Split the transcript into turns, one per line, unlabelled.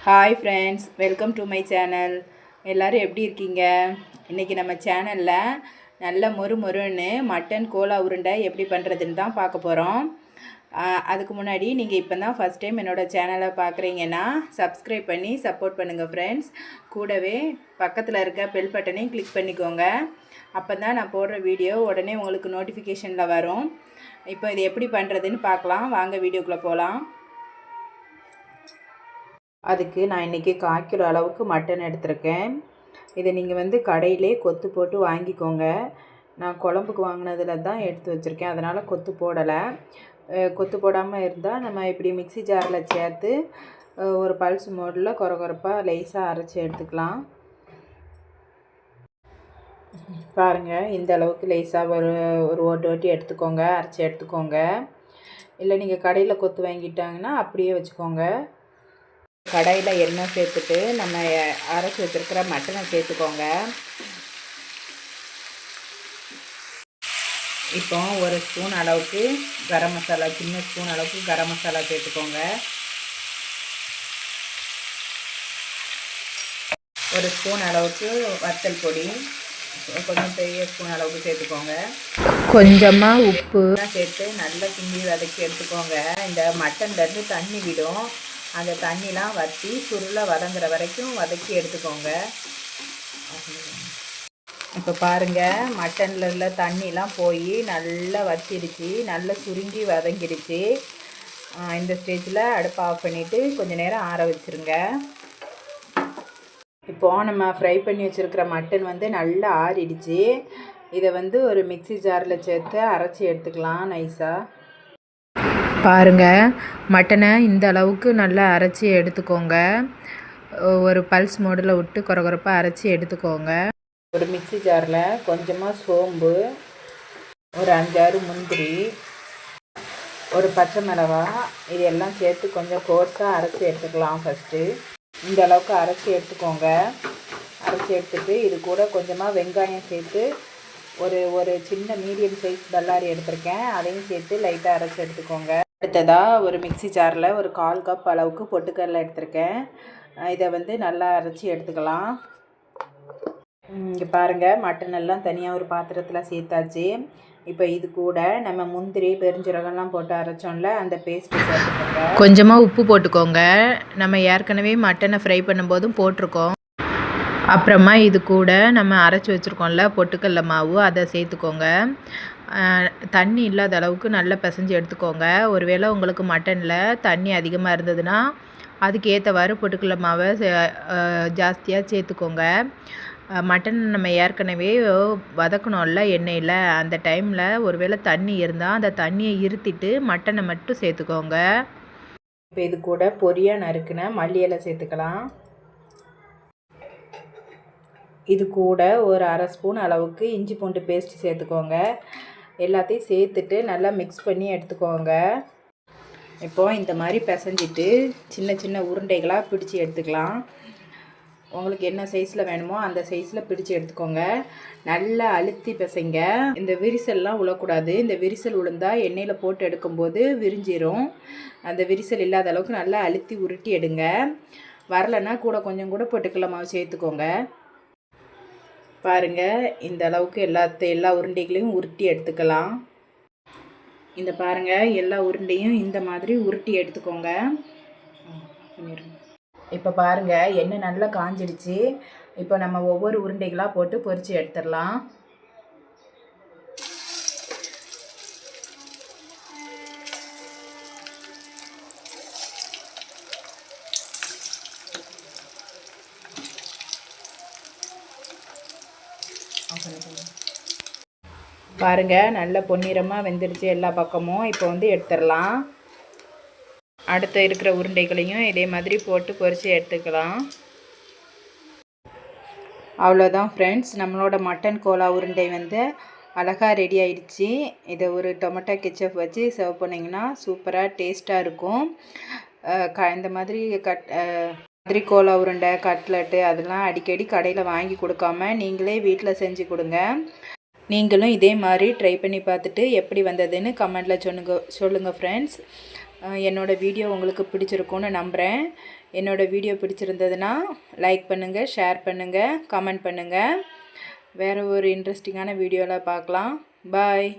Hi friends, welcome to my channel. எல்லோரும் எப்படி இருக்கீங்க? இன்றைக்கி நம்ம சேனலில் நல்ல மொறுன்னு மட்டன் கோலா உருண்டை எப்படி பண்ணுறதுன்னு தான் பார்க்க போகிறோம். அதுக்கு முன்னாடி நீங்கள் இப்போ தான் ஃபஸ்ட் டைம் என்னோடய சேனலை பார்க்குறீங்கன்னா சப்ஸ்கிரைப் பண்ணி சப்போர்ட் பண்ணுங்கள் ஃப்ரெண்ட்ஸ். கூடவே பக்கத்தில் இருக்க பெல் பட்டனையும் கிளிக் பண்ணிக்கோங்க. அப்போ தான் நான் போடுற வீடியோ உடனே உங்களுக்கு நோட்டிஃபிகேஷனில் வரும். இப்போ இது எப்படி பண்ணுறதுன்னு பார்க்கலாம். வாங்க வீடியோக்குள்ளே போகலாம். அதுக்கு நான் இன்றைக்கி 1/4 கிலோ அளவுக்கு மட்டன் எடுத்திருக்கேன். இதை நீங்கள் கடையிலே கொத்து போட்டு வாங்கிக்கோங்க. நான் குழம்புக்கு வாங்கினதில் தான் எடுத்து வச்சுருக்கேன், அதனால் கொத்து போடலை. கொத்து போடாமல் இருந்தால் நம்ம இப்படி மிக்ஸி ஜாரில் சேர்த்து ஒரு பல்ஸ் மோடில் கொரகொரப்பாக லேசாக அரைச்சி எடுத்துக்கலாம். பாருங்கள், இந்த அளவுக்கு லேசாக ஒரு ஓட்டி எடுத்துக்கோங்க, அரைச்சி எடுத்துக்கோங்க. இல்லை நீங்கள் கடையில் கொத்து வாங்கிட்டாங்கன்னா அப்படியே வச்சுக்கோங்க. கடாயில் எண்ணெய் சேர்த்துட்டு நம்ம அரைச்சி வச்சுருக்கிற மட்டனை சேர்த்துக்கோங்க. இப்போ ஒரு ஸ்பூன் அளவுக்கு கரம் மசாலா, சின்ன ஸ்பூன் அளவுக்கு கரம் மசாலா சேர்த்துக்கோங்க. ஒரு ஸ்பூன் அளவுக்கு வத்தல் பொடி, கொஞ்சம் பெரிய ஸ்பூன் அளவுக்கு சேர்த்துக்கோங்க. கொஞ்சமாக உப்பு சேர்த்து நல்லா கிண்டி வதக்கி எடுத்துக்கோங்க. இந்த மட்டன்லேருந்து தண்ணி விடும், அந்த தண்ணிலாம் வற்றி சுருளை வதங்குற வரைக்கும் வதக்கி எடுத்துக்கோங்க. இப்போ பாருங்கள், மட்டனில் உள்ள தண்ணிலாம் போய் நல்லா வற்றிடுச்சு, நல்லா சுருங்கி வதங்கிடுச்சு. இந்த ஸ்டேஜில் அடுப்பை ஆஃப் பண்ணிவிட்டு கொஞ்சம் நேரம் ஆற வச்சுருங்க. இப்போது நம்ம ஃப்ரை பண்ணி வச்சுருக்கிற மட்டன் நல்லா ஆறிடுச்சு. இதை ஒரு மிக்ஸி ஜாரில் சேர்த்து அரைச்சி எடுத்துக்கலாம் நைஸாக. பாருங்கள், மட்டனை இந்த அளவுக்கு நல்லா அரைச்சி எடுத்துக்கோங்க. ஒரு பல்ஸ் மோடில் விட்டு கொரகொரப்பாக அரைச்சி எடுத்துக்கோங்க. ஒரு மிக்ஸி ஜாரில் கொஞ்சமாக சோம்பு, ஒரு 5-6 முந்திரி, ஒரு பச்சை மிளகாய், இதெல்லாம் சேர்த்து கொஞ்சம் கோர்ஸாக அரைச்சி எடுத்துக்கலாம். ஃபஸ்ட்டு இந்த அளவுக்கு அரைச்சி எடுத்துக்கோங்க. அரைச்சி எடுத்துகிட்டு இது கூட கொஞ்சமாக வெங்காயம் சேர்த்து ஒரு சின்ன மீடியம் சைஸ் பல்லாரி எடுத்திருக்கேன், அதையும் சேர்த்து லைட்டாக அரைச்சி எடுத்துக்கோங்க. அடுத்ததாக ஒரு மிக்ஸி ஜாரில் ஒரு 1/4 கப் அளவுக்கு பொட்டுக்கடலை எடுத்திருக்கேன். இதை நல்லா அரைச்சி எடுத்துக்கலாம். இங்கே பாருங்கள், மட்டன் எல்லாம் தனியாக ஒரு பாத்திரத்தில் சேர்த்தாச்சு. இப்போ இது கூட நம்ம முந்திரி பெருஞ்சீரகம்லாம் போட்டு அரைச்சோம்ல, அந்த பேஸ்ட்டு சேர்த்துக்கோங்க. கொஞ்சமாக உப்பு போட்டுக்கோங்க. நம்ம ஏற்கனவே மட்டனை ஃப்ரை பண்ணும்போதும் போட்டிருக்கோம். அப்புறமா இது கூட நம்ம அரைச்சி வச்சுருக்கோம்ல பொட்டுக்கடல மாவு, அதை சேர்த்துக்கோங்க. தண்ணி இல்லாத அளவுக்கு நல்லா பிசைஞ்சு எடுத்துக்கோங்க. ஒருவேளை உங்களுக்கு மட்டனில் தண்ணி அதிகமாக இருந்ததுன்னா அதுக்கு ஏற்றவாறு பொட்டுக்கடல மாவை ஜாஸ்தியாக சேர்த்துக்கோங்க. மட்டன் நம்ம ஏற்கனவே வதக்கணும்ல எண்ணெயில், அந்த டைமில் ஒருவேளை தண்ணி இருந்தால் அந்த தண்ணியை இருத்திட்டு மட்டனை மட்டும் சேர்த்துக்கோங்க. இப்போ இது கூட பொரியாக நறுக்குன மல்லி இலை சேர்த்துக்கலாம். இது கூட ஒரு 1/2 ஸ்பூன் அளவுக்கு இஞ்சி பூண்டு பேஸ்ட்டு சேர்த்துக்கோங்க. எல்லாத்தையும் சேர்த்துட்டு நல்லா மிக்ஸ் பண்ணி எடுத்துக்கோங்க. இப்போது இந்த மாதிரி பிசைஞ்சிட்டு சின்ன சின்ன உருண்டைகளாக பிடிச்சி எடுத்துக்கலாம். உங்களுக்கு என்ன சைஸில் வேணுமோ அந்த சைஸில் பிடிச்சி எடுத்துக்கோங்க. நல்லா அழுத்தி பிசைங்க. இந்த விரிசல்லாம் விழக்கூடாது. இந்த விரிசல் விழுந்தால் எண்ணெயில் போட்டு எடுக்கும்போது விரிஞ்சிரும். அந்த விரிசல் இல்லாத அளவுக்கு நல்லா அழுத்தி உருட்டி எடுங்க. வரலைன்னா கொஞ்சம் கூட பொட்டுக்கடலை மாவு சேர்த்துக்கோங்க. பாருங்கள், இந்த அளவுக்கு எல்லா உருண்டைகளையும் உருட்டி எடுத்துக்கலாம். இந்த பாருங்கள், எல்லா உருண்டையும் இந்த மாதிரி உருட்டி எடுத்துக்கோங்க. இப்போ பாருங்கள், எண்ணெய் நல்லா காஞ்சிடுச்சு. இப்போ நம்ம ஒவ்வொரு உருண்டைகளாக போட்டு பொரித்து எடுத்துடலாம். பாருங்கள், நல்ல பொன்னிறமாக வெந்துடுச்சு எல்லா பக்கமும். இப்போ எடுத்துடலாம். அடுத்து இருக்கிற உருண்டைகளையும் இதே மாதிரி போட்டு பொரித்து எடுத்துக்கலாம். அவ்வளோதான் ஃப்ரெண்ட்ஸ், நம்மளோட மட்டன் கோலா உருண்டை அழகாக ரெடி ஆயிடுச்சு. இதை ஒரு டொமேட்டோ கெச்சப் வச்சு சர்வ் பண்ணிங்கன்னா சூப்பராக டேஸ்ட்டாக இருக்கும். இந்த மாதிரி கோலா உருண்டை, கட்லெட்டு அதெல்லாம் அடிக்கடி கடையில் வாங்கி கொடுக்காம நீங்களே வீட்டில் செஞ்சு கொடுங்க. நீங்களும் இதே மாதிரி ட்ரை பண்ணி பார்த்துட்டு எப்படி வந்ததுன்னு கமெண்டில் சொல்லுங்கள் ஃப்ரெண்ட்ஸ். என்னோடய வீடியோ உங்களுக்கு பிடிச்சிருக்குன்னு நம்புகிறேன். என்னோடய வீடியோ பிடிச்சிருந்ததுன்னா லைக் பண்ணுங்கள், ஷேர் பண்ணுங்கள், கமெண்ட் பண்ணுங்கள். வேறு ஒரு இன்ட்ரெஸ்டிங்கான வீடியோவில் பார்க்கலாம். பாய்.